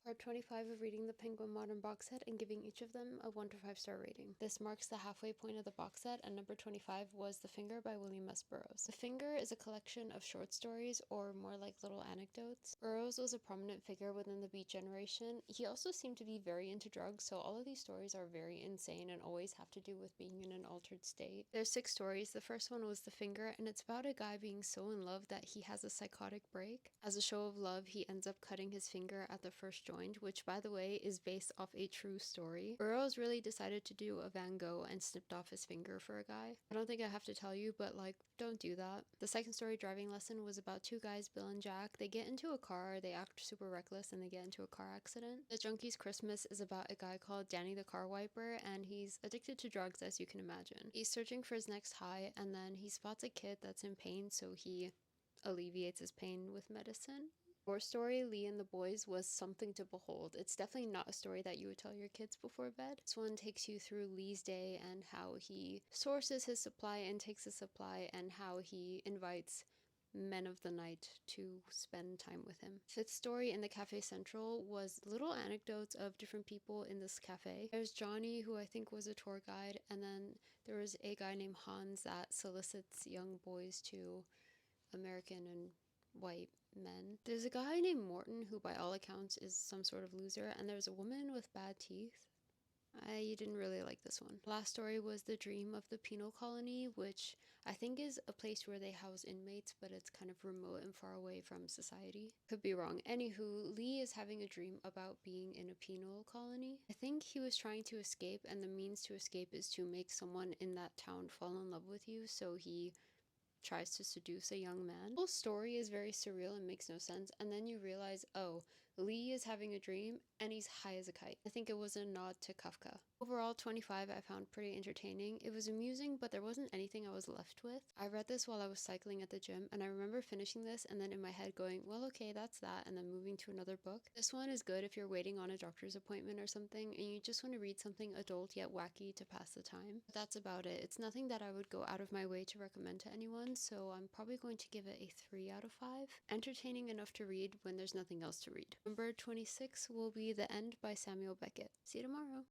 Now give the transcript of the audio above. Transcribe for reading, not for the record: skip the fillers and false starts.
Part 25 of reading the Penguin Modern box set and giving each of them a 1 to 5 star rating. This marks the halfway point of the box set, and number 25 was The Finger by William S. Burroughs. The Finger is a collection of short stories, or more like little anecdotes. Burroughs was a prominent figure within the Beat generation. He also seemed to be very into drugs, so all of these stories are very insane and always have to do with being in an altered state. There's 6 stories. The first one was The Finger, and it's about a guy being so in love that he has a psychotic break. As a show of love, he ends up cutting his finger at the first joint, which by the way is based off a true story. Burroughs really decided to do a Van Gogh and snipped off his finger for a guy. I don't think I have to tell you, but like, don't do that. The second story, Driving Lesson, was about 2 guys, Bill and Jack. They get into a car, they act super reckless, and they get into a car accident. The Junkie's Christmas is about a guy called Danny the Car Wiper, and he's addicted to drugs, as you can imagine. He's searching for his next high, and then he spots a kid that's in pain, so he alleviates his pain with medicine. Our story, Lee and the Boys, was something to behold. It's definitely not a story that you would tell your kids before bed. This one takes you through Lee's day and how he sources his supply and takes his supply, and how he invites men of the night to spend time with him. Fifth story, In the Cafe Central, was little anecdotes of different people in this cafe. There's Johnny, who I think was a tour guide, and then there was a guy named Hans that solicits young boys to American and white men. There's a guy named Morton who by all accounts is some sort of loser, and there's a woman with bad teeth. I didn't really like this one. Last story was The Dream of the Penal Colony, which I think is a place where they house inmates, but it's kind of remote and far away from society. Could be wrong. Anywho, Lee is having a dream about being in a penal colony. I think he was trying to escape, and the means to escape is to make someone in that town fall in love with you, so he tries to seduce a young man. The whole story is very surreal and makes no sense, and then you realize, oh, Lee is having a dream and he's high as a kite. I think it was a nod to Kafka. Overall, 25 I found pretty entertaining. It was amusing, but there wasn't anything I was left with. I read this while I was cycling at the gym, and I remember finishing this and then in my head going, well, okay, that's that, and then moving to another book. This one is good if you're waiting on a doctor's appointment or something and you just want to read something adult yet wacky to pass the time. But that's about it. It's nothing that I would go out of my way to recommend to anyone, so I'm probably going to give it a 3 out of 5. Entertaining enough to read when there's nothing else to read. Number 26 will be The End by Samuel Beckett. See you tomorrow.